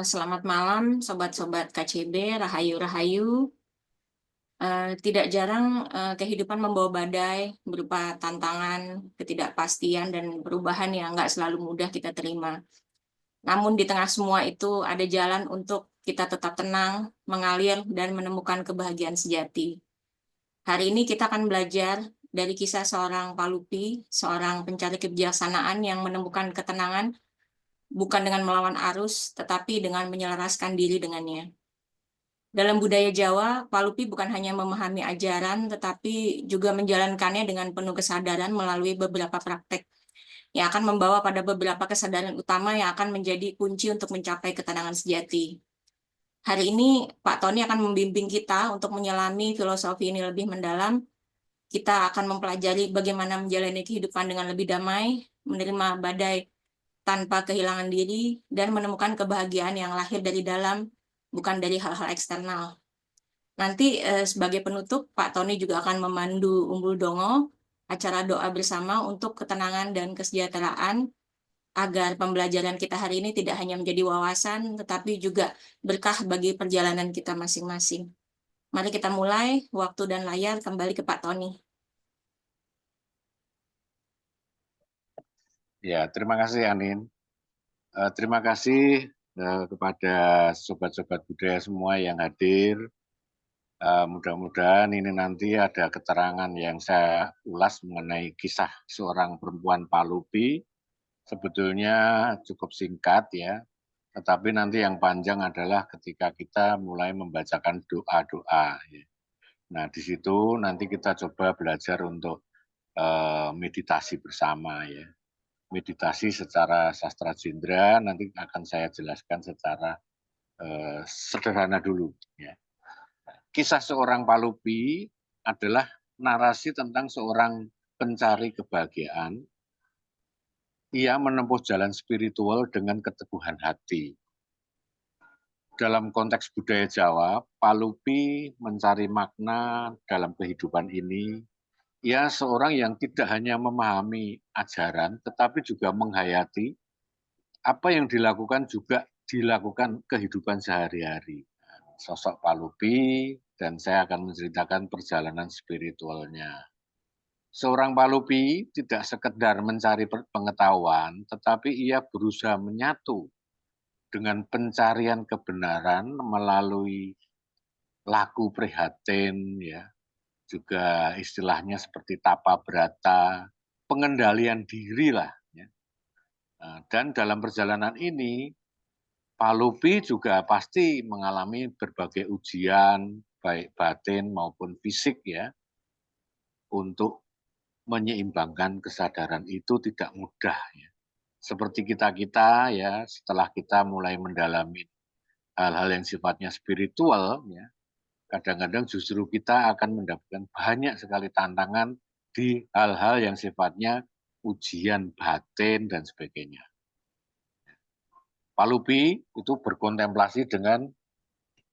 Selamat malam sobat-sobat KCB, rahayu-rahayu. Tidak jarang, kehidupan membawa badai berupa tantangan, ketidakpastian, dan perubahan yang nggak selalu mudah kita terima. Namun di tengah semua itu ada jalan untuk kita tetap tenang, mengalir, dan menemukan kebahagiaan sejati. Hari ini kita akan belajar dari kisah seorang Palupi, seorang pencari kebijaksanaan yang menemukan ketenangan bukan dengan melawan arus, tetapi dengan menyelaraskan diri dengannya. Dalam budaya Jawa, Palupi bukan hanya memahami ajaran, tetapi juga menjalankannya dengan penuh kesadaran melalui beberapa praktek yang akan membawa pada beberapa kesadaran utama yang akan menjadi kunci untuk mencapai ketenangan sejati. Hari ini, Pak Tony akan membimbing kita untuk menyelami filosofi ini lebih mendalam. Kita akan mempelajari bagaimana menjalani kehidupan dengan lebih damai, menerima badai tanpa kehilangan diri, dan menemukan kebahagiaan yang lahir dari dalam, bukan dari hal-hal eksternal. Nanti sebagai penutup, Pak Tony juga akan memandu Umbul Dongo, acara doa bersama untuk ketenangan dan kesejahteraan, agar pembelajaran kita hari ini tidak hanya menjadi wawasan, tetapi juga berkah bagi perjalanan kita masing-masing. Mari kita mulai, waktu dan layar kembali ke Pak Tony. Ya, terima kasih Anin. Terima kasih kepada sobat-sobat budaya semua yang hadir. Mudah-mudahan ini nanti ada keterangan yang saya ulas mengenai kisah seorang perempuan Palupi. Sebetulnya cukup singkat ya, tetapi nanti yang panjang adalah ketika kita mulai membacakan doa-doa. Ya. Nah, di situ nanti kita coba belajar untuk meditasi bersama ya. Meditasi secara sastra jendra nanti akan saya jelaskan secara sederhana dulu. Ya. Kisah seorang Palupi adalah narasi tentang seorang pencari kebahagiaan. Ia menempuh jalan spiritual dengan keteguhan hati. Dalam konteks budaya Jawa, Palupi mencari makna dalam kehidupan ini. Ia seorang yang tidak hanya memahami ajaran, tetapi juga menghayati apa yang dilakukan juga dilakukan kehidupan sehari-hari. Sosok Palupi dan saya akan menceritakan perjalanan spiritualnya. Seorang Palupi tidak sekedar mencari pengetahuan, tetapi ia berusaha menyatu dengan pencarian kebenaran melalui laku prihatin, ya, juga istilahnya seperti tapa brata, pengendalian diri lah. Ya. Dan dalam perjalanan ini Palupi juga pasti mengalami berbagai ujian, baik batin maupun fisik ya, untuk menyeimbangkan kesadaran itu tidak mudah. Ya. Seperti kita-kita ya, setelah kita mulai mendalami hal-hal yang sifatnya spiritual, ya, kadang-kadang justru kita akan mendapatkan banyak sekali tantangan di hal-hal yang sifatnya ujian batin dan sebagainya. Palupi itu berkontemplasi dengan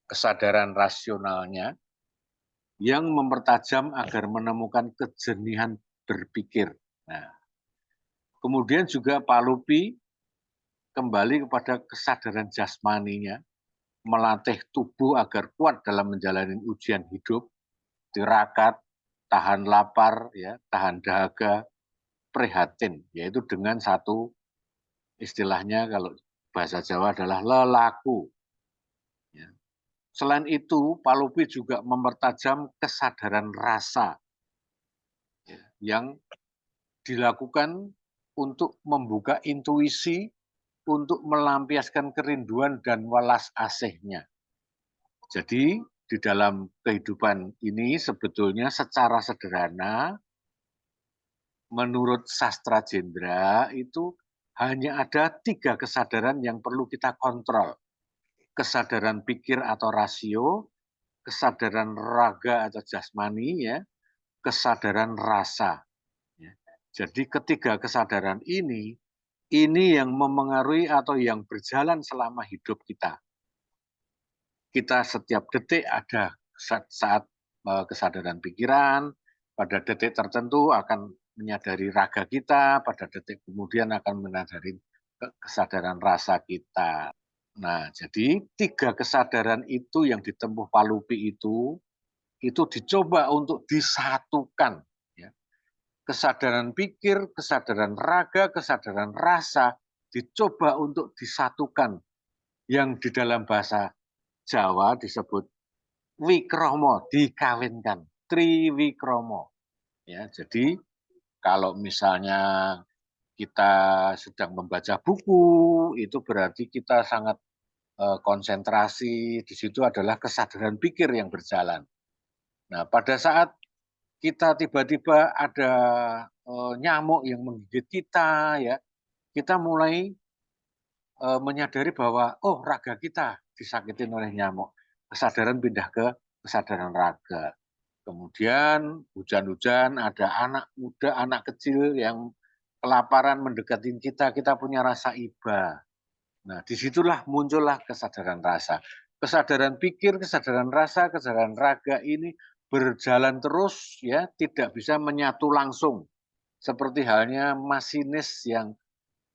kesadaran rasionalnya yang mempertajam agar menemukan kejenihan berpikir. Nah, kemudian juga Palupi kembali kepada kesadaran jasmaninya, melatih tubuh agar kuat dalam menjalani ujian hidup, tirakat, tahan lapar, ya, tahan dahaga, prihatin, yaitu dengan satu istilahnya kalau bahasa Jawa adalah lelaku. Ya. Selain itu, Palupi juga mempertajam kesadaran rasa ya, yang dilakukan untuk membuka intuisi, untuk melampiaskan kerinduan dan welas asihnya. Jadi di dalam kehidupan ini sebetulnya secara sederhana, menurut sastra jendra itu hanya ada 3 kesadaran yang perlu kita kontrol. Kesadaran pikir atau rasio, kesadaran raga atau jasmani, ya, kesadaran rasa. Ya. Jadi ketiga kesadaran ini yang memengaruhi atau yang berjalan selama hidup kita. Kita setiap detik ada saat kesadaran pikiran, pada detik tertentu akan menyadari raga kita, pada detik kemudian akan menyadari kesadaran rasa kita. Nah, jadi 3 kesadaran itu yang ditempuh Palupi itu dicoba untuk disatukan, ya. Kesadaran pikir, kesadaran raga, kesadaran rasa dicoba untuk disatukan, yang di dalam bahasa Jawa disebut wikromo, dikawinkan, triwikromo. Ya, jadi kalau misalnya kita sedang membaca buku, itu berarti kita sangat konsentrasi. Di situ adalah kesadaran pikir yang berjalan. Nah, pada saat kita tiba-tiba ada nyamuk yang menggigit kita, ya, kita mulai menyadari bahwa oh raga kita disakitin oleh nyamuk. Kesadaran pindah ke kesadaran raga. Kemudian hujan-hujan ada anak muda, anak kecil yang kelaparan mendekatin kita, kita punya rasa iba. Nah, disitulah muncullah kesadaran rasa. Kesadaran pikir, kesadaran rasa, kesadaran raga ini berjalan terus, ya, tidak bisa menyatu langsung. Seperti halnya masinis yang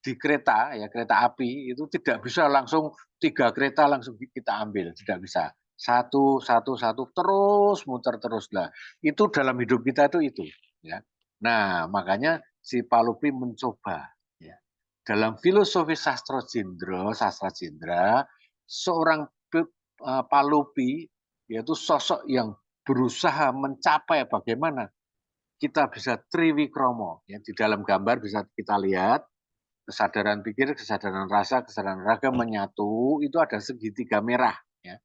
di kereta, ya kereta api itu tidak bisa langsung 3 kereta langsung kita ambil, tidak bisa. Satu, satu, satu terus muter terus lah. Itu dalam hidup kita itu, ya. Nah, makanya si Palupi mencoba, ya. Dalam filosofi sastra Jendra, seorang Palupi yaitu sosok yang berusaha mencapai bagaimana kita bisa triwikromo, ya. Di dalam gambar bisa kita lihat kesadaran pikir, kesadaran rasa, kesadaran raga menyatu, itu ada segitiga merah. Ya.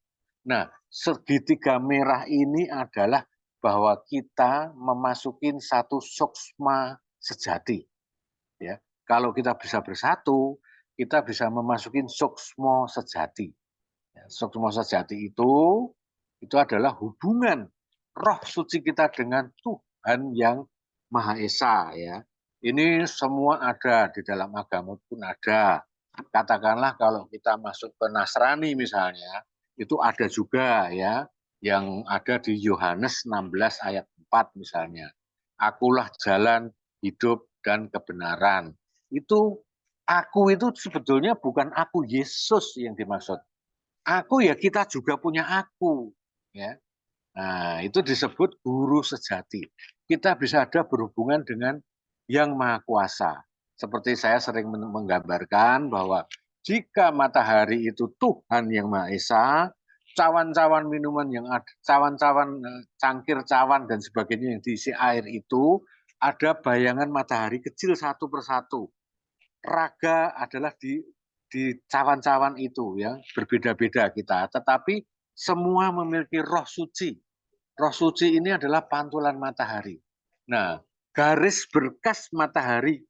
Nah, segitiga merah ini adalah bahwa kita memasukin satu suksma sejati. Ya. Kalau kita bisa bersatu, kita bisa memasukin suksmo sejati. Ya, suksmo sejati itu adalah hubungan roh suci kita dengan Tuhan yang Maha Esa, ya. Ini semua ada di dalam agama pun ada. Katakanlah kalau kita masuk ke Nasrani misalnya, itu ada juga, ya, yang ada di Yohanes 16 ayat 4 misalnya. Akulah jalan, hidup, dan kebenaran. Itu aku itu sebetulnya bukan aku Yesus yang dimaksud. Aku ya kita juga punya aku, ya. Nah, itu disebut guru sejati. Kita bisa ada berhubungan dengan yang maha kuasa. Seperti saya sering menggambarkan bahwa jika matahari itu Tuhan yang Maha Esa, cawan-cawan minuman yang ada, cawan-cawan cangkir cawan dan sebagainya yang diisi air itu ada bayangan matahari kecil satu persatu. Raga adalah di cawan-cawan itu, ya, berbeda-beda kita, tetapi semua memiliki roh suci. Roh suci ini adalah pantulan matahari. Nah, garis berkas matahari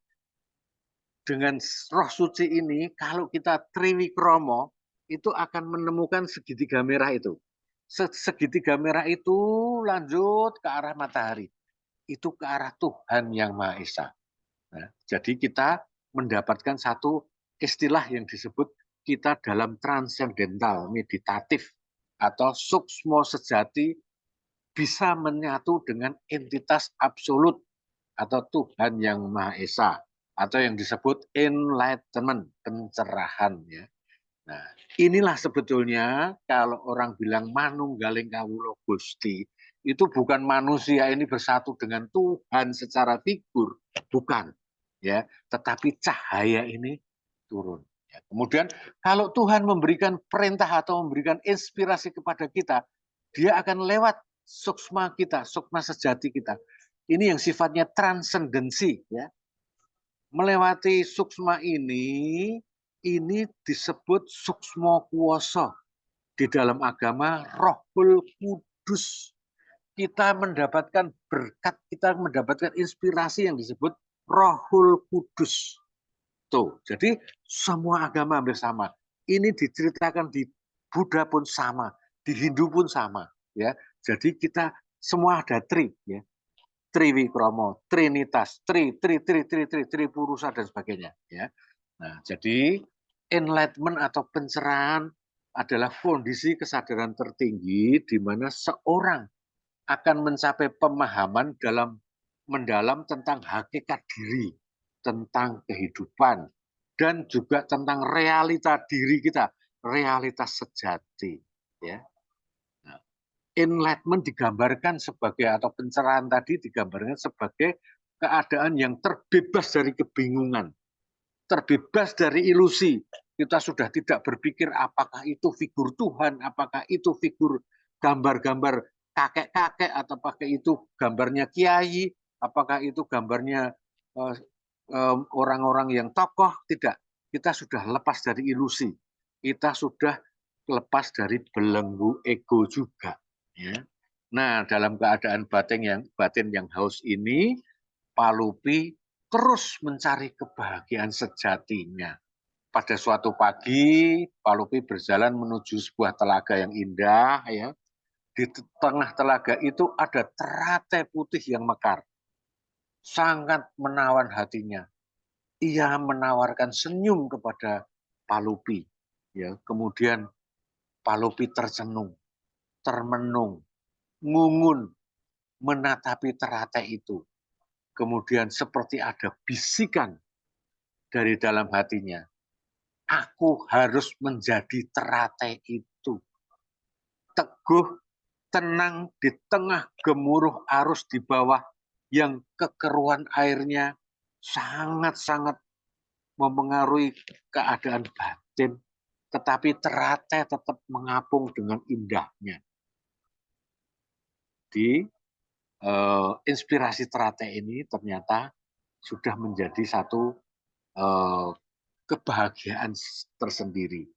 dengan roh suci ini, kalau kita triwikromo, itu akan menemukan segitiga merah itu. Segitiga merah itu lanjut ke arah matahari. Itu ke arah Tuhan yang Maha Esa. Nah, jadi kita mendapatkan satu istilah yang disebut kita dalam transendental meditatif atau suksmo sejati bisa menyatu dengan entitas absolut atau Tuhan yang Maha Esa atau yang disebut enlightenment, pencerahan, ya. Nah, inilah sebetulnya kalau orang bilang manunggaling kawula Gusti, itu bukan manusia ini bersatu dengan Tuhan secara figur, bukan, ya, tetapi cahaya ini turun. Ya. Kemudian kalau Tuhan memberikan perintah atau memberikan inspirasi kepada kita, dia akan lewat suksma kita, suksma sejati kita. Ini yang sifatnya transendensi, ya. Melewati suksma ini disebut suksmo kuoso. Di dalam agama Rohul Kudus. Kita mendapatkan berkat, kita mendapatkan inspirasi yang disebut Rohul Kudus. Tuh, jadi semua agama hampir sama. Ini diceritakan di Buddha pun sama, di Hindu pun sama, ya. Jadi kita semua ada ya. Triwikromo, Trinitas, Tri Purusa dan sebagainya, ya. Nah, jadi enlightenment atau pencerahan adalah kondisi kesadaran tertinggi di mana seorang akan mencapai pemahaman dalam mendalam tentang hakikat diri, tentang kehidupan, dan juga tentang realita diri kita. realitas sejati, ya. Nah, enlightenment digambarkan sebagai, atau pencerahan tadi digambarkan sebagai keadaan yang terbebas dari kebingungan, terbebas dari ilusi. Kita sudah tidak berpikir apakah itu figur Tuhan, apakah itu figur gambar-gambar kakek-kakek, atau apakah itu gambarnya kiai, apakah itu gambarnya orang-orang yang tokoh. Tidak, kita sudah lepas dari ilusi, kita sudah lepas dari belenggu ego juga, ya. Nah, dalam keadaan batin yang haus ini, Pak Lupi terus mencari kebahagiaan sejatinya. Pada suatu pagi, Pak Lupi berjalan menuju sebuah telaga yang indah, ya. Di tengah telaga itu ada teratai putih yang mekar, sangat menawan hatinya. Ia menawarkan senyum kepada Pak Lupi, ya. Kemudian Pak Lupi tercenung, termenung, ngungun, menatapi teratai itu. Kemudian seperti ada bisikan dari dalam hatinya, aku harus menjadi teratai itu. Teguh, tenang di tengah gemuruh arus di bawah yang kekeruhan airnya sangat-sangat memengaruhi keadaan batin, tetapi teratai tetap mengapung dengan indahnya. Di inspirasi teratai ini ternyata sudah menjadi satu kebahagiaan tersendiri.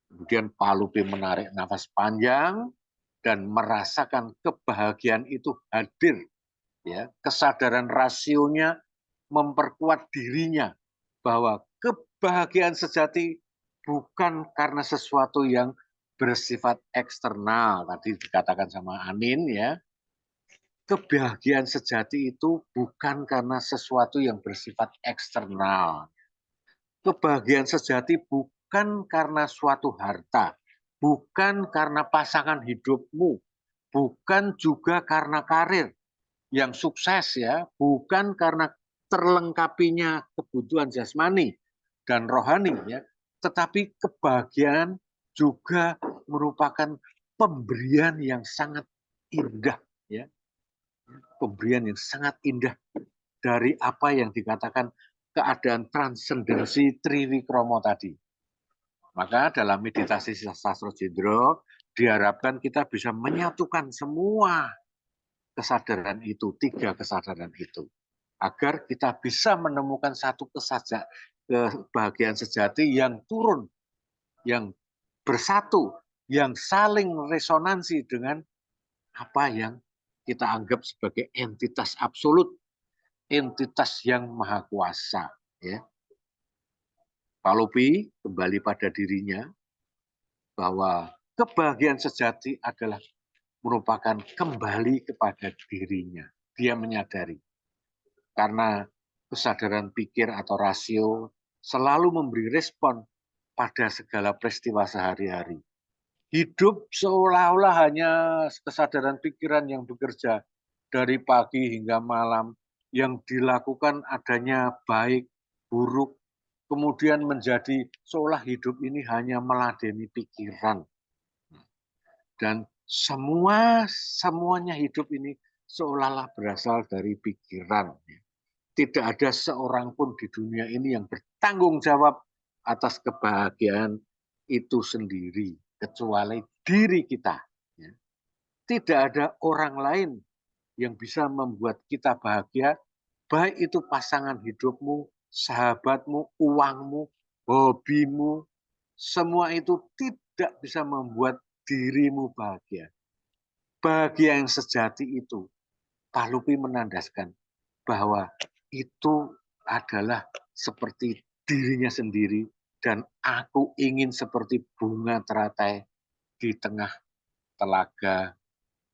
Kemudian Pak Lupi menarik nafas panjang dan merasakan kebahagiaan itu hadir, ya. Kesadaran rasionya memperkuat dirinya bahwa kebahagiaan sejati bukan karena sesuatu yang bersifat eksternal. Tadi dikatakan sama Anin, ya. Kebahagiaan sejati itu bukan karena sesuatu yang bersifat eksternal. Kebahagiaan sejati bukan karena suatu harta, bukan karena pasangan hidupmu, bukan juga karena karir yang sukses, ya, bukan karena terlengkapinya kebutuhan jasmani dan rohani, ya, tetapi kebahagiaan juga merupakan pemberian yang sangat indah, ya. Pemberian yang sangat indah dari apa yang dikatakan keadaan transendensi Triwikromo tadi. Maka dalam meditasi Sastro Jendro diharapkan kita bisa menyatukan semua kesadaran itu, tiga kesadaran itu, agar kita bisa menemukan satu kebahagiaan sejati yang turun, yang bersatu, yang saling resonansi dengan apa yang kita anggap sebagai entitas absolut, entitas yang maha kuasa, ya. Pak Lupi kembali pada dirinya bahwa kebahagiaan sejati adalah merupakan kembali kepada dirinya. Dia menyadari karena kesadaran pikir atau rasio selalu memberi respon pada segala peristiwa sehari-hari. Hidup seolah-olah hanya kesadaran pikiran yang bekerja dari pagi hingga malam, yang dilakukan adanya baik, buruk, kemudian menjadi seolah hidup ini hanya meladeni pikiran. Dan semuanya hidup ini seolah-olah berasal dari pikiran. Tidak ada seorang pun di dunia ini yang bertanggung jawab atas kebahagiaan itu sendiri, kecuali diri kita. Tidak ada orang lain yang bisa membuat kita bahagia, baik itu pasangan hidupmu, sahabatmu, uangmu, hobimu, semua itu tidak bisa membuat dirimu bahagia. Bahagia yang sejati itu, Pak Lupi menandaskan bahwa itu adalah seperti dirinya sendiri, dan aku ingin seperti bunga teratai di tengah telaga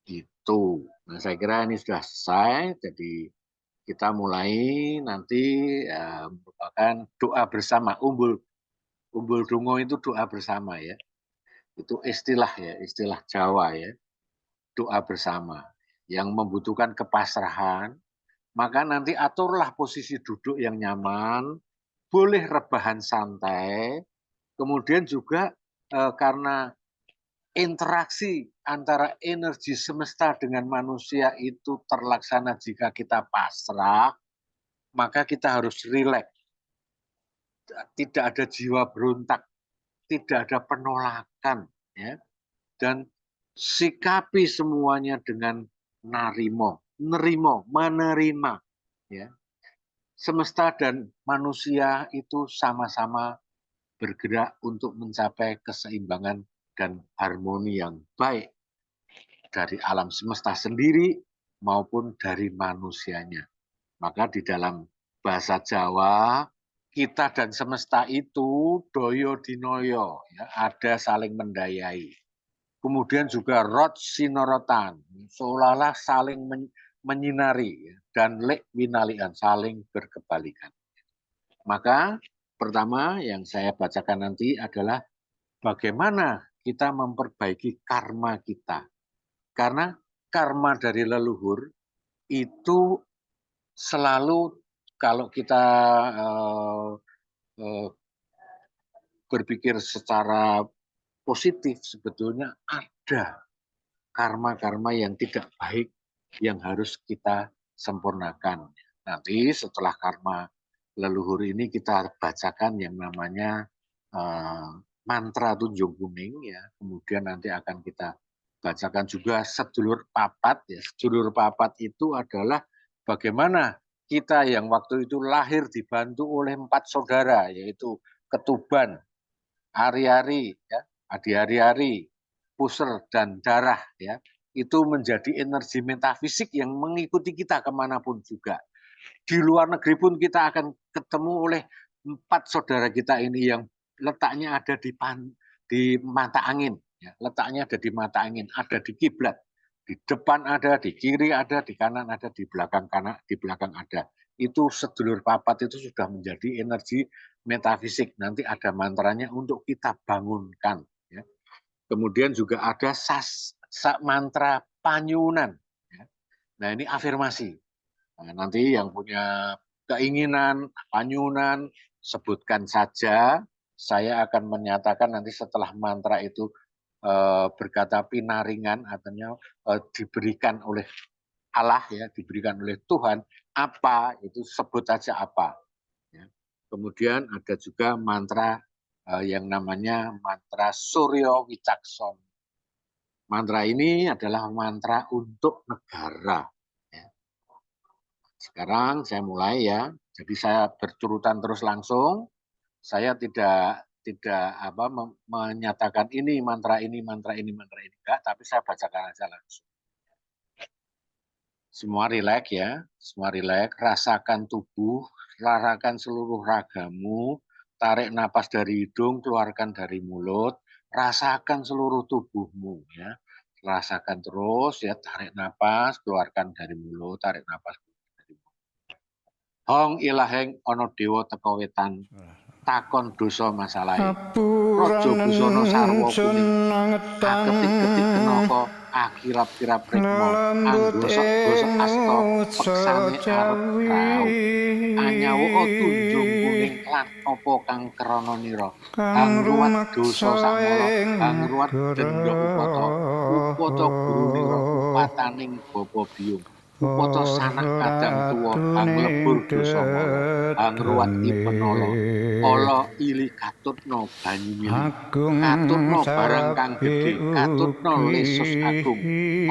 itu. Nah, saya kira ini sudah selesai, jadi kita mulai nanti merupakan doa bersama. Umbul Dungo itu doa bersama, ya. Itu istilah, ya, istilah Jawa, ya. Doa bersama yang membutuhkan kepasrahan. Maka nanti aturlah posisi duduk yang nyaman, boleh rebahan santai, kemudian juga karena interaksi antara energi semesta dengan manusia itu terlaksana jika kita pasrah, maka kita harus rileks. Tidak ada jiwa berontak, tidak ada penolakan, ya. Dan sikapi semuanya dengan nerimo, menerima, ya. Semesta dan manusia itu sama-sama bergerak untuk mencapai keseimbangan dan harmoni yang baik dari alam semesta sendiri maupun dari manusianya. Maka di dalam bahasa Jawa, kita dan semesta itu doyo dinoyo, ya, ada saling mendayai. Kemudian juga rot sinorotan, seolah-olah saling menyinari, ya, dan lek winalian, saling berkebalikan. Maka pertama yang saya bacakan nanti adalah bagaimana kita memperbaiki karma kita. Karena karma dari leluhur itu selalu kalau kita berpikir secara positif, sebetulnya ada karma-karma yang tidak baik yang harus kita sempurnakan. Nanti setelah karma leluhur ini kita bacakan yang namanya mantra tunjung kuning, ya. Kemudian nanti akan kita bacakan juga sedulur papat, ya. Sedulur papat itu adalah bagaimana kita yang waktu itu lahir dibantu oleh 4 saudara, yaitu Ketuban, Ari-ari, ya, Adi Ari-ari, Puser, dan Darah, ya. Itu menjadi energi metafisik yang mengikuti kita kemanapun juga. Di luar negeri pun kita akan ketemu oleh 4 saudara kita ini yang letaknya ada di mata angin, ya. Letaknya ada di mata angin, ada di kiblat. Di depan ada, di kiri ada, di kanan ada, di belakang ada. Itu sedulur papat itu sudah menjadi energi metafisik. Nanti ada mantranya untuk kita bangunkan, ya. Kemudian juga ada mantra panyunan, ya. Nah, ini afirmasi. Nah, nanti yang punya keinginan panyunan, sebutkan saja. Saya akan menyatakan nanti setelah mantra itu berkata pinaringan, artinya diberikan oleh Allah, ya, diberikan oleh Tuhan, apa itu sebut saja apa. Ya. Kemudian ada juga mantra yang namanya mantra Suryo Wicakson. Mantra ini adalah mantra untuk negara. Ya. Sekarang saya mulai, ya. Jadi saya berturutan terus langsung. Saya tidak menyatakan ini mantra ini enggak, tapi saya bacakan aja langsung. Semua rileks, ya, semua rileks, rasakan tubuh, rasakan seluruh ragamu, tarik napas dari hidung, keluarkan dari mulut, rasakan seluruh tubuhmu, ya. Rasakan terus, ya, tarik napas, keluarkan dari mulut, tarik napas dari mulut. Hong ilaheng ono dewa teko wetan, takon dosa masalahe. Raja busana sarwa kuning, aketik-ketik kenaka, akirap-kirap rikma, anggosok-gosok asta, peksane arep raup. Anyawuka tunjung kuning lan apa kang krana nira. Hangruwat dosa sakmala, hangruwat denda upata guru nira, upataning bapa biyung. Upata sanak kadang tuwa, hanglebur dosa mala, hangruwat ipenala. Ala ili katutna banyu mili, katutna barang kang gedhe, katutna lesus agung.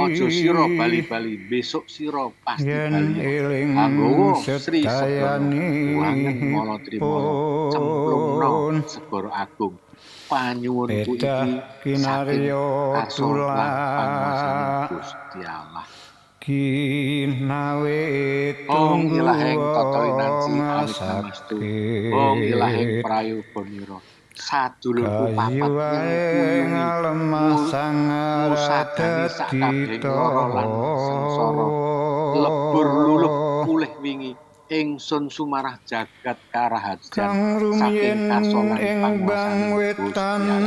Aja sira bali-bali, besok sira pasti bali. Anggawa Sri Sebrana, wangen mala trimala, cemplungna segara agung. Panyuwunku iki saking kasolan panguwasaning Gusti Allah. Kinawe Hong ilaheng tata inanci awit namastu, hong ilaheng prayoganira, sadulurku papat kuyungi ngusadani sakabehing lara lan sengsara, lebur luluh pulih wingi, ingsun sumarah jagat karaharjan saking kasolan panguwasaning Gusti Allah.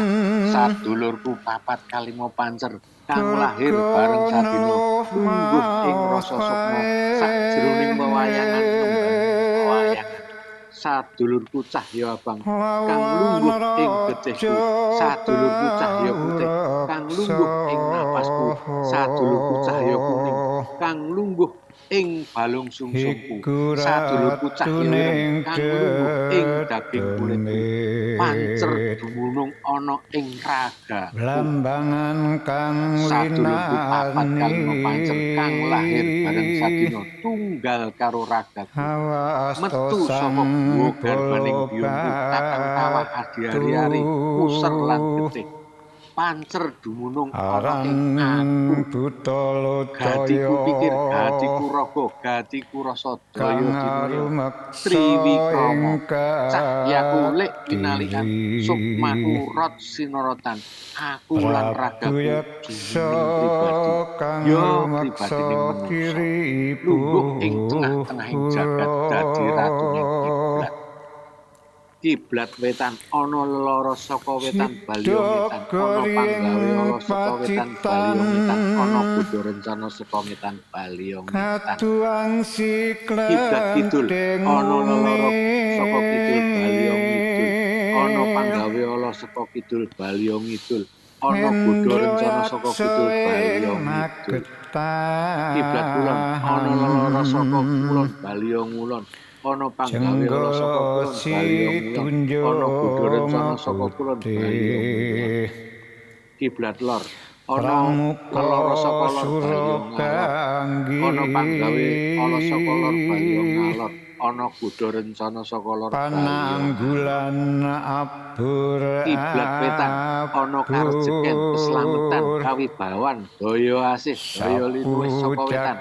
Sadulurku papat kalimo pancer kang lahir bareng sadina lungguh ing rasa sukma sakjroning wewayangan nembaning wewayangan. sadulurku cahya abang kang lungguh ing getihku, sadulurku cahya putih kang lungguh ing napasku, sadulurku cahya kuning kang lungguh ing balung sungsumku, sadulurku cahya ireng kang lungguh ing daging kulitku, pancer dumunung ana ing ragaku, lambangan kang sadulurku papat kalima pancer kang lahir bareng sadina linani tunggal karo ragaku, metu hawastosan saka guwa garbaning biyungku kakang kawah adi-ari puser lan getih, pancer dumunung ana ing aku, aran butala gatiku caya pikir gatiku raga gatiku rasa daya kang dinaya arumeksa triwikrama ing cahyaku lik winalikan katiri sukmaku rot sinorotan aku lan Prabu ragaku Yaksa jumeneng pribadi kang ya rumeksa pribadining manungsa kiribu lungguh ing tengah-tengahing jagat dadi ratuning kiblat. Kiblat wetan ana lelara saka wetan Baliongetan, ana panggawe ala saka wetan Baliongetan, ana bodho rencana saka wetan Baliongetan. katuang Kiblat kidul siklenteng ana lelara saka kidul Baliongidul, ana panggawe ala saka kidul Baliongidul, ana bodho rencana saka kidul Baliongidul. Kiblat kulon ana lelara saka kulon Baliongulon, ana panggawe ala saka kulon Baliongulon, ana bodho rencana saka kulon Baliongulon. Kiblat lor ana lelara saka lor Baliongalor, ana panggawe ala saka lor Baliongalor, ana bodho rencana saka lor Baliongalor. pananggulan abur Kiblat wetan ana karejeken keslametan kawibawan daya asih daya linuwih saka wetan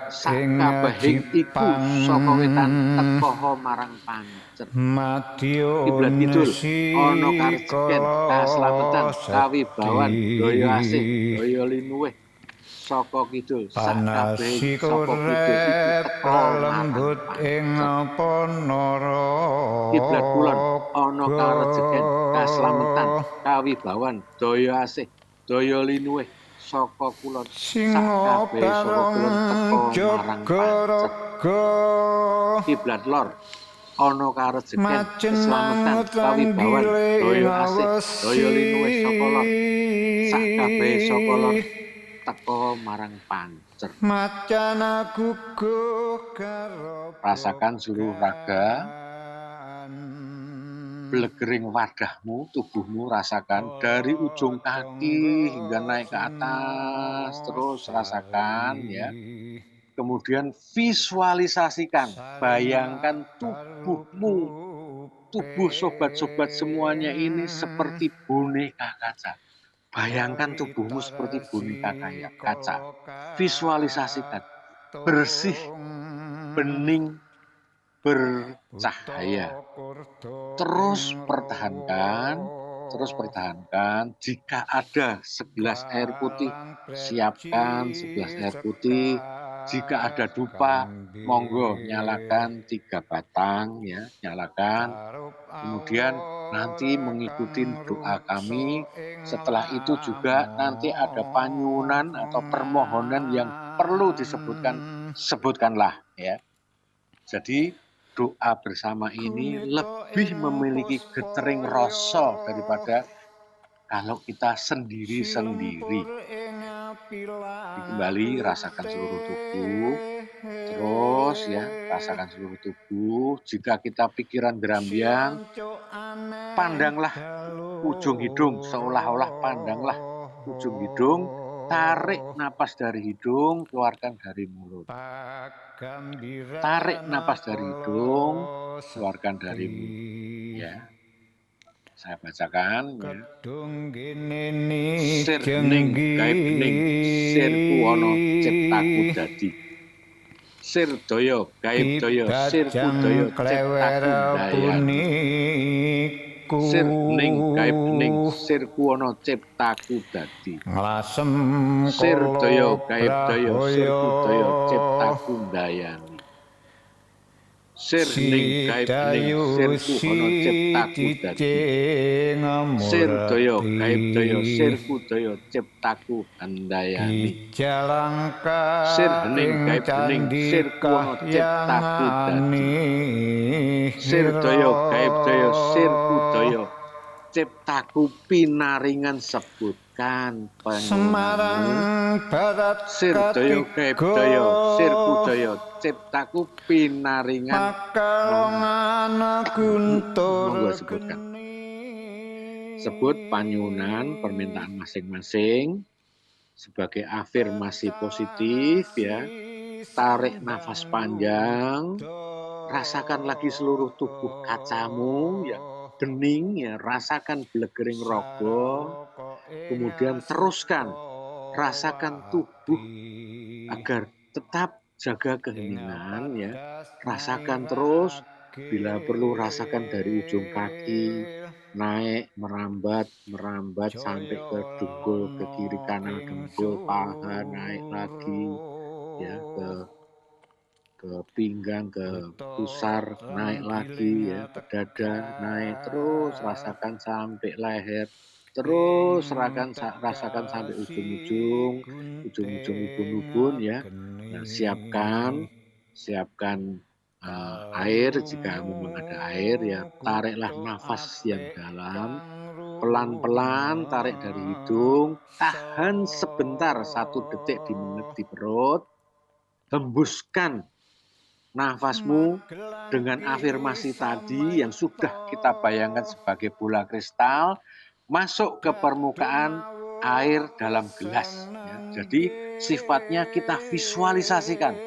sakabehing iku saka wetan teka marang pancet. Kiblat kidul ana karejeken kaslametan kawibawan daya asih daya linuwih saka kidul sakabehing saka kidul iku teka marang pancet. ponoro Kiblat kulon ana karejeken kaslametan kawibawan daya asih daya linuwih saka kulon sakabeh saka kulon teka marang pancet. Kiblat lor ana karejeken keslametan kawibawan daya asih daya linuwih saka lor sakabeh saka lor teka marang pancer. Macana guguh karo Rasakan seluruh raga, belegering wadahmu, tubuhmu rasakan dari ujung kaki hingga naik ke atas, terus rasakan ya. Kemudian visualisasikan, bayangkan tubuhmu, tubuh sobat-sobat semuanya ini seperti boneka kaca. Bayangkan tubuhmu seperti boneka kaca. Visualisasikan, bersih, bening, bercahaya. Terus pertahankan. Jika ada segelas air putih, siapkan segelas air putih. Jika ada dupa, monggo nyalakan 3 batang ya, nyalakan. Kemudian nanti mengikuti doa kami. Setelah itu juga nanti ada panyunan atau permohonan yang perlu disebutkan, sebutkanlah ya. Jadi doa bersama ini lebih memiliki getering rasa daripada kalau kita sendiri-sendiri. Kembali rasakan seluruh tubuh, terus ya rasakan seluruh tubuh. Jika kita pikiran gerambiang, pandanglah ujung hidung, seolah-olah pandanglah ujung hidung, tarik napas dari hidung, keluarkan dari mulut. Tarik napas dari hidung, keluarkan dari mulut. Ya. Saya bacakan ya. Sir ning gaib ning sirku ana ciptaku dadi. Sir daya gaib daya sirku daya ciptaku dayani. Sir ning gaib ning sirku ana ciptaku dadi. Sir daya gaib daya sirku daya ciptaku dayani. Sir ning gaib ning sirku ana ciptaku dadi. Sir daya gaib daya sirku daya ciptaku handayani. Sir hening gaib hening sirku ana ciptaku dadi. Sir daya gaib daya sirku daya ciptaku pinaringan sebutkan panyuwunanmu. Sir daya gaib daya sirku daya ciptaku pinaringan monggo sebutkan. Sebut panyuwunan permintaan masing-masing sebagai afirmasi positif ya. Tarik nafas panjang, rasakan lagi seluruh tubuh kacamu yang bening ya, rasakan belegering rogo. Kemudian teruskan, rasakan tubuh agar tetap jaga keheningan ya. Rasakan terus, bila perlu rasakan dari ujung kaki naik merambat sampai ke dengkul, ke kiri kanan dengkul, paha naik lagi ya, ke pinggang, ke pusar naik lagi ya, ke dada naik terus, rasakan sampai leher, terus rasakan sampai ujung-ujung ubun-ubun ya. Nah, siapkan air jika memang ada air ya, tariklah nafas yang dalam, pelan-pelan tarik dari hidung, tahan sebentar 1 detik di perut, hembuskan nafasmu dengan afirmasi tadi yang sudah kita bayangkan sebagai bola kristal masuk ke permukaan air dalam gelas. Ya. Jadi sifatnya kita visualisasikan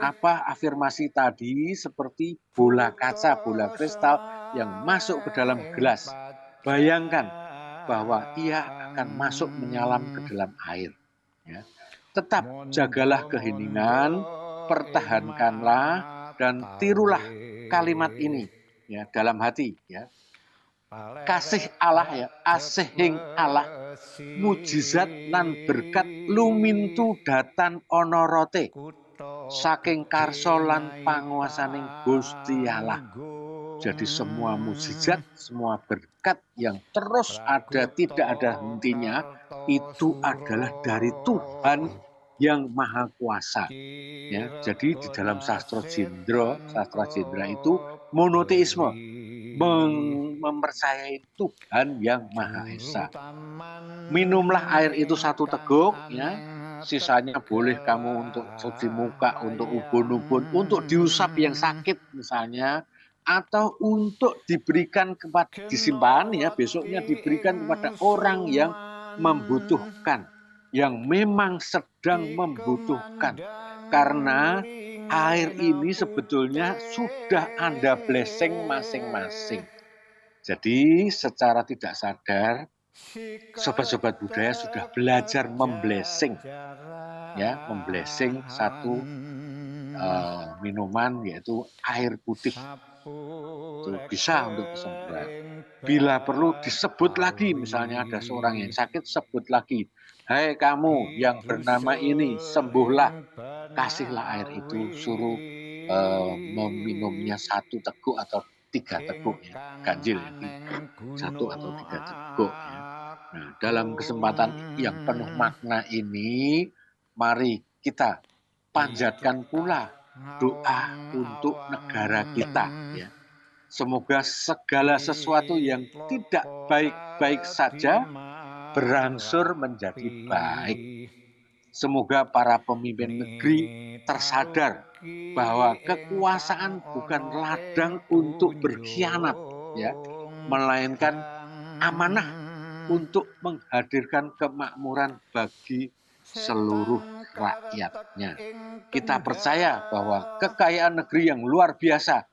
apa afirmasi tadi seperti bola kaca, bola kristal yang masuk ke dalam gelas. Bayangkan bahwa ia akan masuk menyalam ke dalam air. Ya. Tetap jagalah keheningan, pertahankanlah dan tirulah kalimat ini ya dalam hati ya. Kasih Allah ya, asihing Allah, mujizat lan berkat lumintu datan onorote, saking karso lan panguasaning Gusti Allah. Jadi semua mujizat, semua berkat yang terus ada, tidak ada hentinya, itu adalah dari Tuhan yang Maha Kuasa. Ya, jadi di dalam sastra Jendra itu monoteisme, mempercayai Tuhan yang Maha Esa. Minumlah air itu 1 teguk, ya. Sisanya boleh kamu untuk cuci muka, untuk ubun-ubun, untuk diusap yang sakit misalnya, atau untuk diberikan disimpan ya, besoknya diberikan kepada orang yang membutuhkan, yang memang sedang membutuhkan. Karena air ini sebetulnya sudah Anda blessing masing-masing. Jadi secara tidak sadar, sobat-sobat budaya sudah belajar memblessing, ya, memblessing satu minuman yaitu air putih. Itu bisa untuk kesembuhan. Bila perlu disebut lagi, misalnya ada seorang yang sakit, sebut lagi, hai kamu yang bernama ini, sembuhlah, kasihlah air itu, suruh meminumnya 1 teguk atau 3 teguk ya, ganjil ya, 1 atau 3 teguk ya. Nah, dalam kesempatan yang penuh makna ini, mari kita panjatkan pula doa untuk negara kita ya. Semoga segala sesuatu yang tidak baik-baik saja berangsur menjadi baik. Semoga para pemimpin negeri tersadar bahwa kekuasaan bukan ladang untuk berkhianat ya, melainkan amanah untuk menghadirkan kemakmuran bagi seluruh rakyatnya. Kita percaya bahwa kekayaan negeri yang luar biasa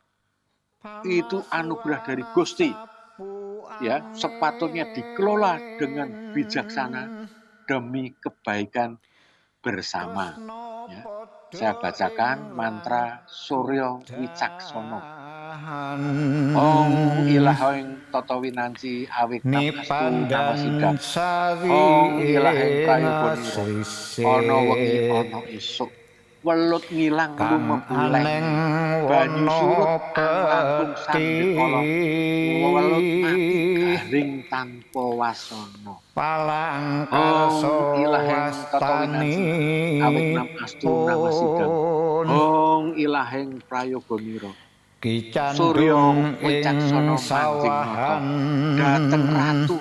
itu anugerah dari Gusti. Ya, sepatutnya dikelola dengan bijaksana demi kebaikan bersama. Ya. Saya bacakan mantra Suryo Wicaksono. Om ilahing toto winanci awiktam astu namasida. Om ilahing prayoboniro. Ono wengi ono esuk. welut ngilang kang lumebuleng, aneng banyu wana surut anglampung peti sandekala, welut mati garing tanpa wasana. palang Ong karsa ilaheng tata wastani winansi awit nam astu nama sidang. pun Ong ilaheng prayogonira Surya kicandung ing wicaksana manjing nata sawahan dhateng ratu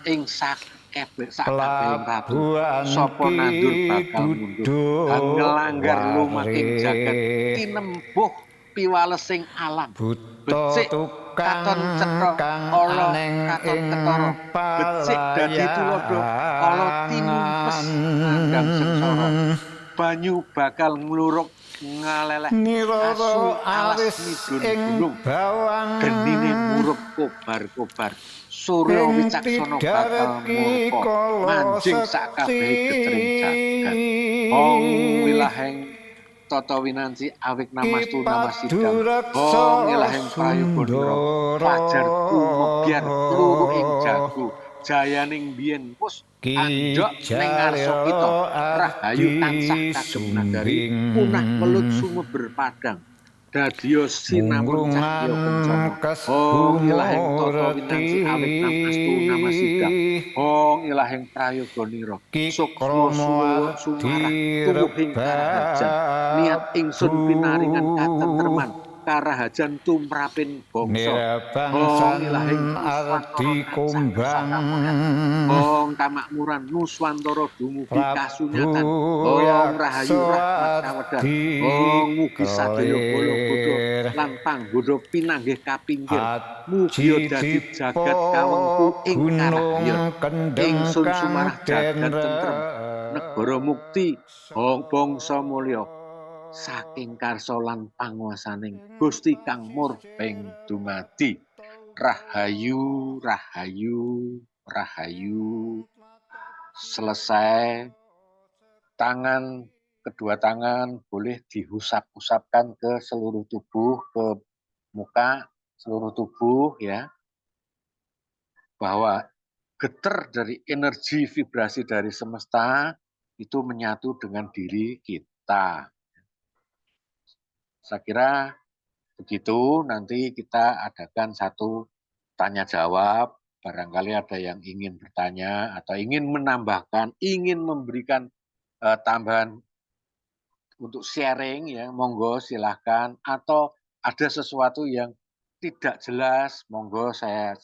ing sakabehing ratu pelabuhan sapa nandur bakal mundur kiduduk ngelanggar lumaking jagat waris tinembuh piwalesing alam buta becik tukang katon cetha kang ala aneng katon ing ketara becik dadi tuladha ala tinumpes palayangan ngandhang sengsara banyu bakal ngluruk ngaleleh nirara asu alas alis midun ing gunung bawang genine murup kobar-kobar surya ing wicaksana bakal tidareki murka kala manjing sekti sakabehing getering jagat ong wilaheng tata winansi awik namastu namasidang Ipadureksa ong ilaheng prayogonira fajar kumebyar kluru ing jago jayaning biyen wus andhok ning ngarsa kita Kijarya rahayu tansah ardi kagem nagari sumbing punah welut sumeber padang dadya sinamon cahya mungkrungan kencana ong ilahing tata winansi awit nam astu namasidang ong ilahing prayogonira sukma Kikrama sumarah ardi tuwuhing karahajan niat ingsun pinaringan rebabu katentreman karahajan tumrapin bangsa ong Nirabangsan ilahing nuswantara ardi tansah kumbang kesamuyan ong kamakmuran nuswantara dumugi kasunyatan Prabu ong rahayu yakso rahmat kawedan ardi ong mugi sadaya bala bodha kelir lan panggoda pinanggih kapinggir mugia Aji dadi dipo jagat kawengku ing karahayon gunung kendeng ingsun kang sumarah jagat dendra tentrem negara mukti ong bangsa mulya saking karsa lan panguwasaning Gusti Kang Murbeng dumadi rahayu rahayu rahayu selesai kedua tangan boleh dihusap-husapkan ke seluruh tubuh ke muka seluruh tubuh ya bahwa getar dari energi vibrasi dari semesta itu menyatu dengan diri kita. Saya kira begitu, nanti kita adakan satu tanya jawab, barangkali ada yang ingin bertanya atau ingin menambahkan, ingin memberikan tambahan untuk sharing ya, monggo silahkan, atau ada sesuatu yang tidak jelas, monggo saya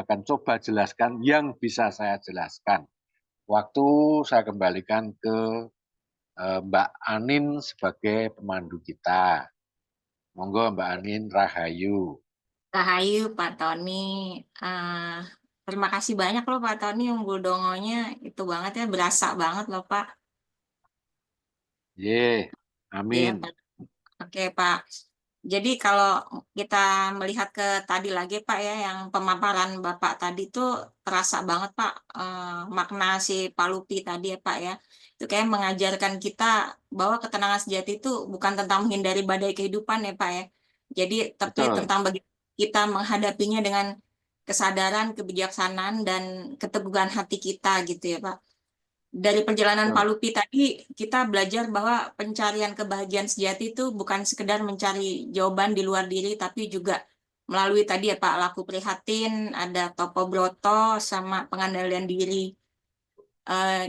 akan coba jelaskan yang bisa saya jelaskan. Waktu saya kembalikan ke Mbak Anin sebagai pemandu kita. Monggo Mbak Anin, rahayu. Rahayu Pak Tony. Terima kasih banyak loh Pak Tony, yang buldongonya itu banget ya, berasa banget loh Pak. Ye, Iya amin. Pak. Oke Pak. Jadi kalau kita melihat ke tadi lagi Pak ya, yang pemaparan Bapak tadi tuh terasa banget Pak, makna si Palupi tadi ya Pak ya. Itu kayak mengajarkan kita bahwa ketenangan sejati itu bukan tentang menghindari badai kehidupan ya Pak ya. Jadi tapi Betul. tentang bagaimana kita menghadapinya dengan kesadaran, kebijaksanaan, dan keteguhan hati kita gitu ya Pak. Dari perjalanan Betul. Palupi tadi, kita belajar bahwa pencarian kebahagiaan sejati itu bukan sekedar mencari jawaban di luar diri, tapi juga melalui tadi ya Pak, laku prihatin, ada topo broto, sama pengendalian diri.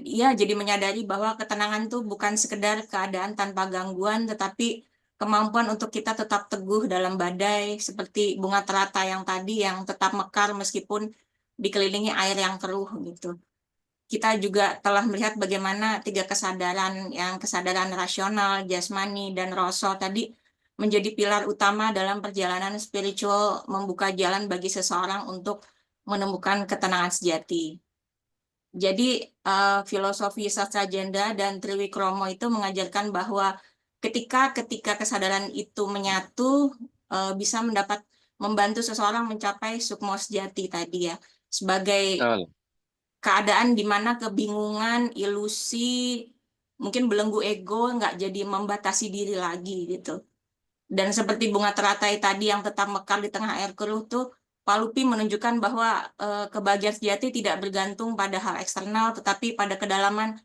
Ya, jadi menyadari bahwa ketenangan itu bukan sekedar keadaan tanpa gangguan, tetapi kemampuan untuk kita tetap teguh dalam badai, seperti bunga teratai yang tadi, yang tetap mekar meskipun dikelilingi air yang keruh gitu. Kita juga telah melihat bagaimana tiga kesadaran, yang kesadaran rasional, jasmani, dan rasa tadi menjadi pilar utama dalam perjalanan spiritual membuka jalan bagi seseorang untuk menemukan ketenangan sejati. Jadi filosofi sastra jenda dan Triwikromo itu mengajarkan bahwa ketika kesadaran itu menyatu, bisa membantu seseorang mencapai sukmo sejati tadi ya, sebagai Betul. keadaan di mana kebingungan, ilusi, mungkin belenggu ego nggak jadi membatasi diri lagi gitu. Dan seperti bunga teratai tadi yang tetap mekar di tengah air keruh tuh, Palupi menunjukkan bahwa kebahagiaan sejati tidak bergantung pada hal eksternal, tetapi pada kedalaman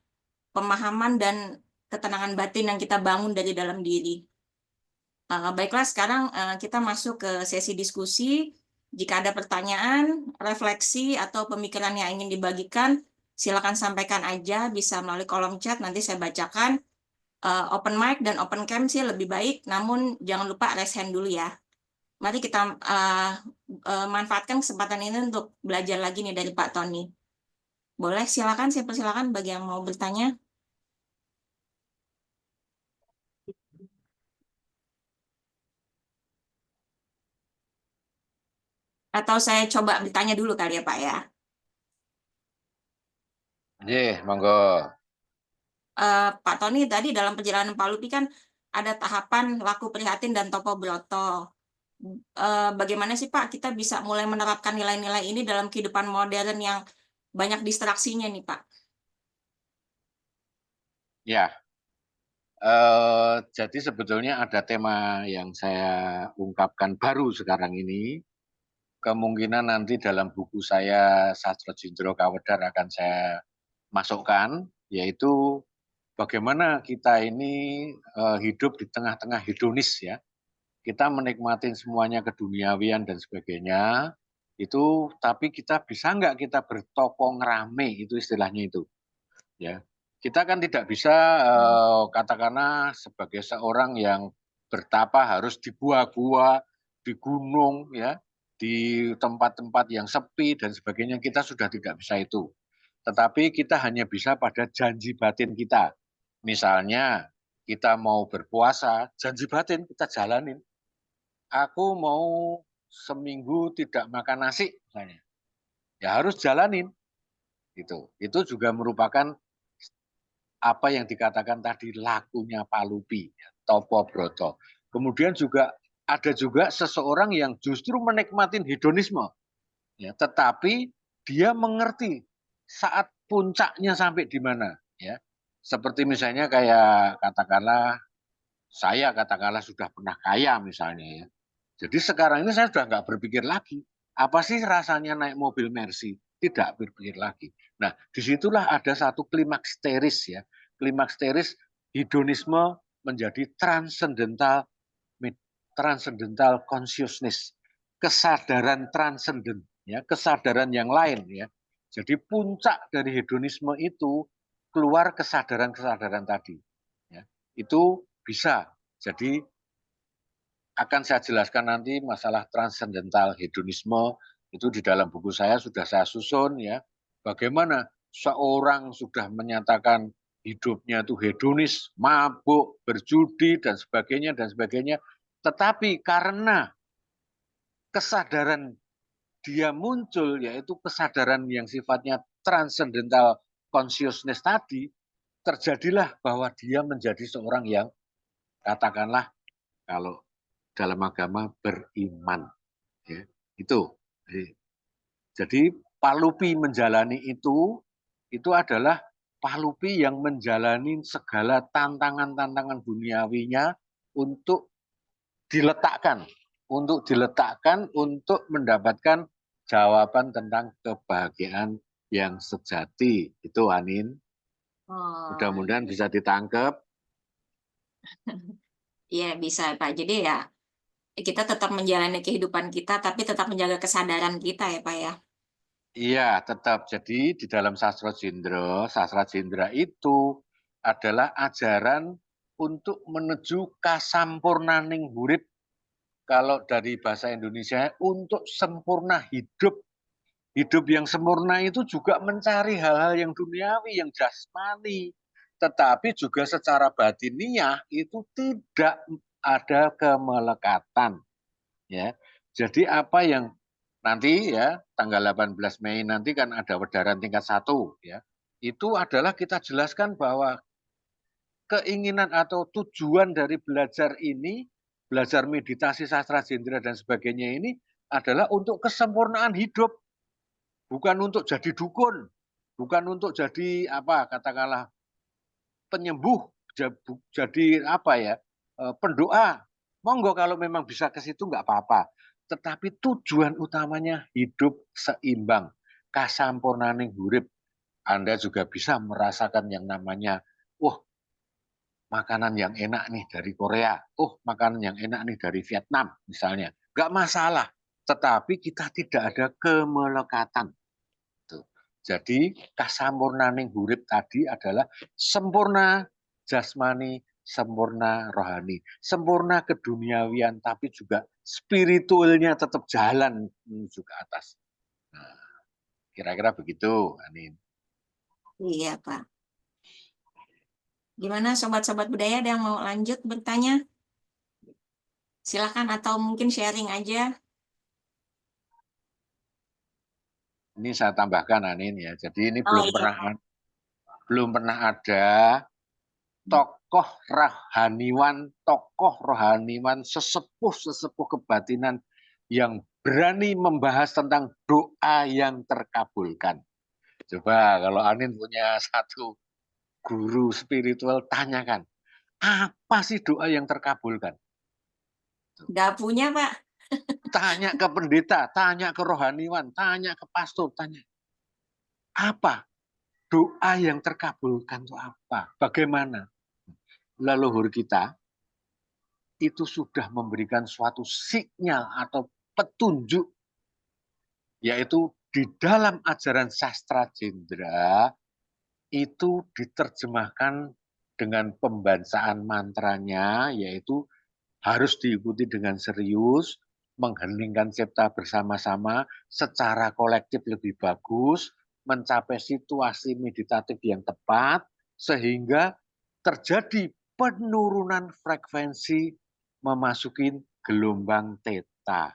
pemahaman dan ketenangan batin yang kita bangun dari dalam diri. Baiklah, sekarang kita masuk ke sesi diskusi. Jika ada pertanyaan, refleksi, atau pemikiran yang ingin dibagikan, silakan sampaikan aja, bisa melalui kolom chat, nanti saya bacakan. Open mic dan open cam sih lebih baik, namun jangan lupa raise hand dulu ya. Mari kita manfaatkan kesempatan ini untuk belajar lagi nih dari Pak Tony. Boleh, silakan, saya persilakan bagi yang mau bertanya. Atau saya coba bertanya dulu kali ya Pak ya. Monggo. Pak Tony, tadi dalam perjalanan Pak Lupi kan ada tahapan laku prihatin dan topo broto. Bagaimana sih Pak kita bisa mulai menerapkan nilai-nilai ini dalam kehidupan modern yang banyak distraksinya nih Pak? Ya, jadi sebetulnya ada tema yang saya ungkapkan baru sekarang ini. Kemungkinan nanti dalam buku saya Sastro Jindro Kawedar akan saya masukkan, yaitu bagaimana kita ini hidup di tengah-tengah hedonis ya. Kita menikmati semuanya keduniawian dan sebagainya, itu tapi kita bisa nggak kita bertopong rame, itu istilahnya itu. Ya, kita kan tidak bisa katakanlah sebagai seorang yang bertapa harus di gua-gua, di gunung, ya, di tempat-tempat yang sepi dan sebagainya. Kita sudah tidak bisa itu. Tetapi kita hanya bisa pada janji batin kita. Misalnya kita mau berpuasa, janji batin kita jalanin. Aku mau seminggu tidak makan nasi, misalnya. Ya harus jalanin. Itu juga merupakan apa yang dikatakan tadi lakunya Pak Lupi, Topo Broto. Kemudian juga ada juga seseorang yang justru menikmati hedonisme, ya, tetapi dia mengerti saat puncaknya sampai di mana, ya. Seperti misalnya kayak katakanlah sudah pernah kaya misalnya, ya. Jadi sekarang ini saya sudah nggak berpikir lagi apa sih rasanya naik mobil Mercy, tidak berpikir lagi. Nah, disitulah ada satu klimaks teris ya, klimaks teris hedonisme menjadi transcendental consciousness, kesadaran transenden, ya, kesadaran yang lain ya. Jadi puncak dari hedonisme itu keluar kesadaran-kesadaran tadi, ya. Itu bisa. Jadi akan saya jelaskan nanti masalah transcendental hedonisme, itu di dalam buku saya sudah saya susun ya. Bagaimana seorang sudah menyatakan hidupnya itu hedonis, mabuk, berjudi dan sebagainya, tetapi karena kesadaran dia muncul, yaitu kesadaran yang sifatnya transcendental consciousness tadi, terjadilah bahwa dia menjadi seorang yang katakanlah kalau dalam agama beriman, ya. Itu. Jadi Pak Lupi menjalani itu adalah Pak Lupi yang menjalani segala tantangan-tantangan duniawinya untuk diletakkan, untuk mendapatkan jawaban tentang kebahagiaan yang sejati. Itu Anin. Mudah-mudahan bisa ditangkap. Iya, bisa Pak. Jadi ya kita tetap menjalani kehidupan kita, tapi tetap menjaga kesadaran kita ya Pak ya. Iya, tetap. Jadi di dalam sastra Jendra itu adalah ajaran untuk menuju kasampurnaning urip. Kalau dari bahasa Indonesia, untuk sempurna hidup. Hidup yang sempurna itu juga mencari hal-hal yang duniawi, yang jasmani. Tetapi juga secara batiniah itu tidak ada kemelekatan. Ya. Jadi apa yang nanti ya tanggal 18 Mei nanti kan ada wedaran tingkat 1 ya. Itu adalah kita jelaskan bahwa keinginan atau tujuan dari belajar ini, belajar meditasi sastra Jendra dan sebagainya ini adalah untuk kesempurnaan hidup. Bukan untuk jadi dukun, bukan untuk jadi apa katakanlah penyembuh, jadi apa ya, pendoa. Monggo kalau memang bisa ke situ nggak apa-apa. Tetapi tujuan utamanya hidup seimbang, kasampurnaning urip. Anda juga bisa merasakan yang namanya, wah, makanan yang enak nih dari Korea, makanan yang enak nih dari Vietnam misalnya, nggak masalah. Tetapi kita tidak ada kemelekatan. Tuh. Jadi kasampurnaning hurip tadi adalah sempurna jasmani, sempurna rohani, sempurna keduniawian, tapi juga spiritualnya tetap jalan menuju ke atas. Nah, kira-kira begitu, Anin. Iya, Pak. Gimana sobat-sobat budaya, ada yang mau lanjut bertanya? Silakan atau mungkin sharing aja. Ini saya tambahkan, Anin ya. Jadi ini Oh iya. belum pernah ada tokoh rohaniwan sesepuh kebatinan yang berani membahas tentang doa yang terkabulkan. Coba kalau Anin punya satu guru spiritual, tanyakan, apa sih doa yang terkabulkan? Nggak punya, Pak. Tanya ke pendeta, tanya ke rohaniwan, tanya ke pastor, tanya. Apa doa yang terkabulkan itu apa? Bagaimana? Leluhur kita itu sudah memberikan suatu sinyal atau petunjuk, yaitu di dalam ajaran sastra Jendra itu diterjemahkan dengan pembansaan mantranya, yaitu harus diikuti dengan serius, mengheningkan cipta bersama-sama secara kolektif lebih bagus, mencapai situasi meditatif yang tepat, sehingga terjadi penurunan frekuensi memasuki gelombang theta.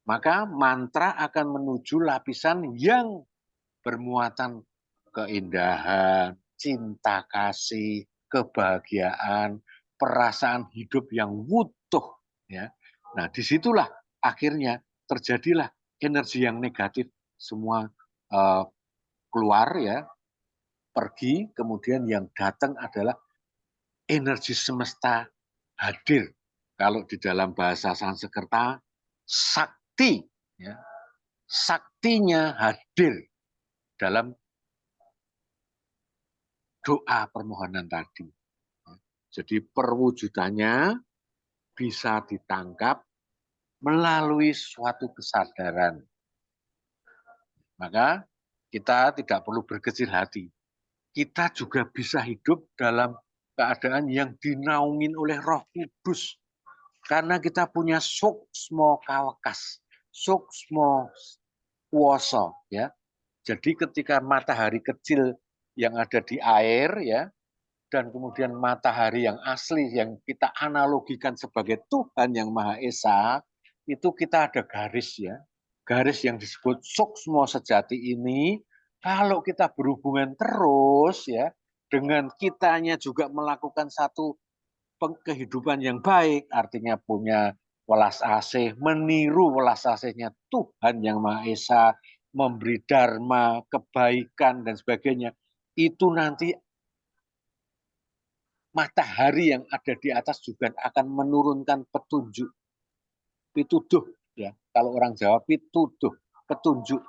Maka mantra akan menuju lapisan yang bermuatan keindahan, cinta kasih, kebahagiaan, perasaan hidup yang utuh. Ya. Nah, disitulah akhirnya terjadilah energi yang negatif semua keluar ya, pergi, kemudian yang datang adalah energi semesta hadir. Kalau di dalam bahasa Sanskerta, sakti, ya, saktinya hadir dalam doa permohonan tadi. Jadi perwujudannya bisa ditangkap melalui suatu kesadaran. Maka kita tidak perlu berkecil hati. Kita juga bisa hidup dalam keadaan yang dinaungin oleh Roh Kudus. Karena kita punya suksmo kawekas, suksmo kuoso. Ya. Jadi ketika matahari kecil yang ada di air, ya, dan kemudian matahari yang asli yang kita analogikan sebagai Tuhan yang Maha Esa, itu kita ada garis ya. Garis yang disebut suksmo sejati ini, kalau kita berhubungan terus ya, dengan kitanya juga melakukan satu kehidupan yang baik, artinya punya welas asih, meniru welas asihnya Tuhan yang Maha Esa, memberi dharma, kebaikan, dan sebagainya, itu nanti matahari yang ada di atas juga akan menurunkan petunjuk. Pituduh, ya. Kalau orang Jawa pituduh, petunjuk.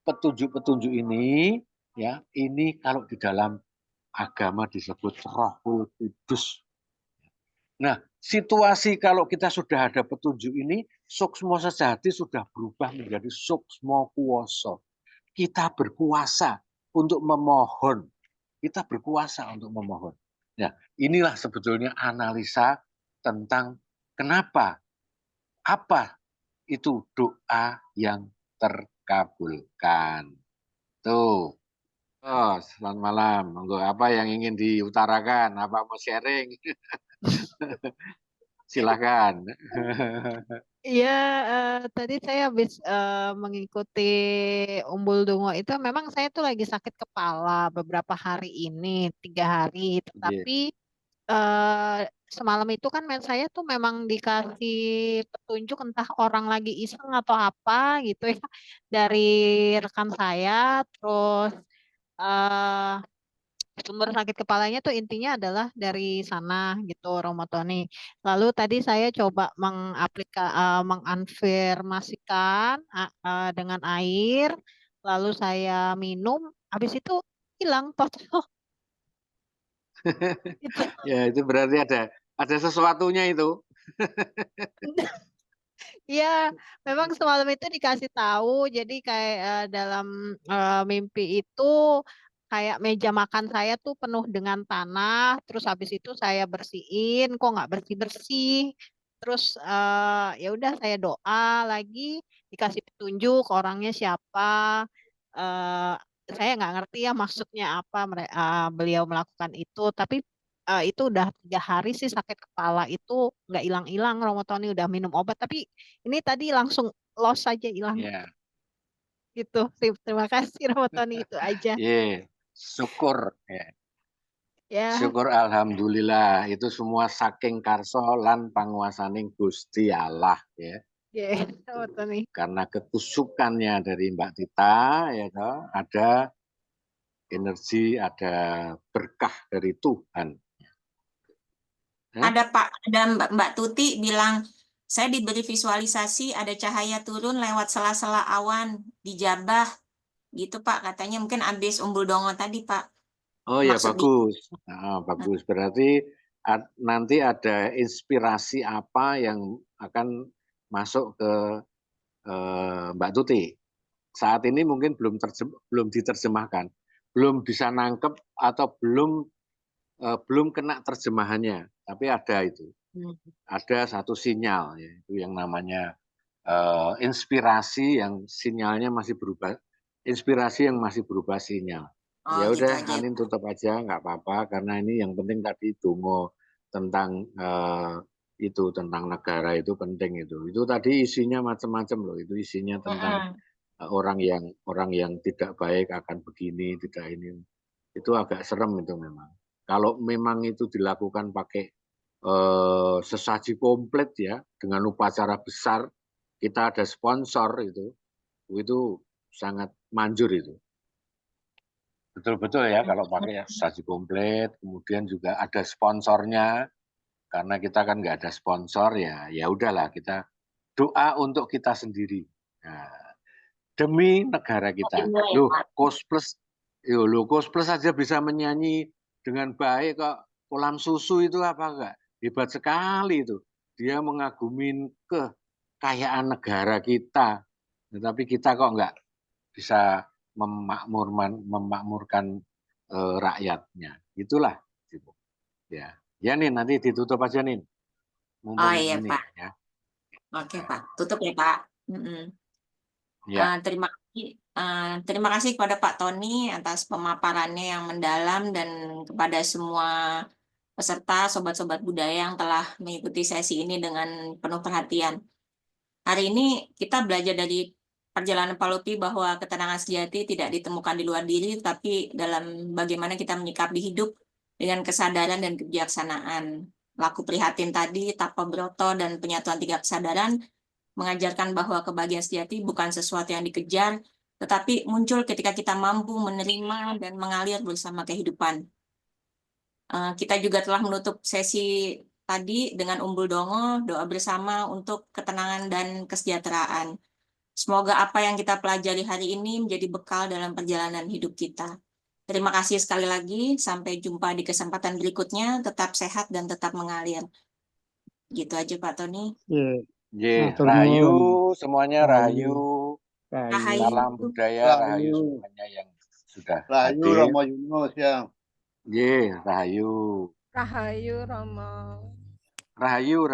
Petunjuk-petunjuk ini, ya, ini kalau di dalam agama disebut Rohul Kudus. Nah, situasi kalau kita sudah ada petunjuk ini, suksmo sejati sudah berubah menjadi suksmo kuoso. Kita berkuasa untuk memohon. Kita berkuasa untuk memohon. Ya, inilah sebetulnya analisa tentang kenapa, apa itu doa yang terkabulkan. Tuh. Oh, selamat malam. Monggo, apa yang ingin diutarakan? Apa mau sharing? Silakan. Iya, tadi saya habis mengikuti Umbul Dungo itu memang saya tuh lagi sakit kepala beberapa hari ini, 3 hari. Iya. Tetapi eh, semalam itu kan saya tuh memang dikasih petunjuk entah orang lagi iseng atau apa gitu ya dari rekan saya. Terus eh, sumber sakit kepalanya tuh intinya adalah dari sana gitu, Romotoni. Lalu tadi saya coba mengafirmasikan dengan air, lalu saya minum, habis itu hilang total. Itu. Ya itu berarti ada sesuatunya itu. Iya, memang semalam itu dikasih tahu. Jadi kayak dalam mimpi itu kayak meja makan saya tuh penuh dengan tanah. Terus habis itu saya bersihin, kok nggak bersih bersih. Terus ya udah saya doa lagi, dikasih petunjuk orangnya siapa. eh saya nggak ngerti ya maksudnya apa beliau melakukan itu. Tapi itu udah 3 hari sih sakit kepala itu nggak hilang-hilang. Romo Tony udah minum obat, tapi ini tadi langsung loss aja hilang Ya, gitu. Terima kasih Romo Tony, itu aja yeah. Syukur ya. ya. Syukur alhamdulillah itu semua saking karso lan panguasaning Gusti Allah ya. Ya, Romo Tony. Karena kekusukannya dari Mbak Tita ya toh, ada energi, ada berkah dari Tuhan. Ada Pak, ada Mbak Tuti bilang, saya diberi visualisasi ada cahaya turun lewat sela-sela awan di Jabah, gitu Pak, katanya mungkin habis Umbul Dongo tadi Pak. Oh ya Maksud di bagus. Bagus. Berarti nanti ada inspirasi apa yang akan masuk ke Mbak Tuti. Saat ini mungkin belum diterjemahkan, belum bisa nangkep atau belum kena terjemahannya, tapi ada itu. Ada satu sinyal, yaitu yang namanya inspirasi yang sinyalnya masih berubah, inspirasi yang masih berubah sinyal. Oh Ya gitu udah, aja. Anin tutup aja, nggak apa-apa, karena ini yang penting tadi dongo tentang itu, tentang negara itu penting itu. Itu tadi isinya macam-macam loh, itu isinya tentang orang yang tidak baik akan begini, tidak ini. Itu agak serem itu memang. Kalau memang itu dilakukan pakai sesaji komplit ya, dengan upacara besar, kita ada sponsor itu sangat manjur itu. Betul-betul ya kalau pakai sesaji komplit, kemudian juga ada sponsornya, karena kita kan nggak ada sponsor ya udahlah kita doa untuk kita sendiri. Nah, demi negara kita. Loh, Kos Plus aja bisa menyanyi dengan baik kok. Kolam susu itu apa enggak? Hebat sekali itu. Dia mengagumin kekayaan negara kita. Tetapi kita kok enggak bisa memakmurkan rakyatnya. Itulah. Ya, ya Nin, nanti ditutup aja Nin. Oh Mumpung iya ini Pak. ya. Oke Pak, tutup ya Pak. Ya. Terima kasih kepada Pak Tony atas pemaparannya yang mendalam dan kepada semua peserta sobat-sobat budaya yang telah mengikuti sesi ini dengan penuh perhatian. Hari ini kita belajar dari perjalanan Pak Lutfi bahwa ketenangan sejati tidak ditemukan di luar diri, tapi dalam bagaimana kita menyikapi hidup dengan kesadaran dan kebijaksanaan. Laku prihatin tadi, Tapa Broto, dan penyatuan tiga kesadaran mengajarkan bahwa kebahagiaan sejati bukan sesuatu yang dikejar, tetapi muncul ketika kita mampu menerima dan mengalir bersama kehidupan. Kita juga telah menutup sesi tadi dengan Umbul Dongo, doa bersama untuk ketenangan dan kesejahteraan. Semoga apa yang kita pelajari hari ini menjadi bekal dalam perjalanan hidup kita. Terima kasih sekali lagi, sampai jumpa di kesempatan berikutnya, tetap sehat dan tetap mengalir. Gitu aja Pak Tony. Rahayu semuanya, rahayu. Rahayu. Salam budaya, rahayu semuanya yang sudah Rahayu hadir. Romo Yunus ya. Rahayu. Rahayu Romo. Rahayu.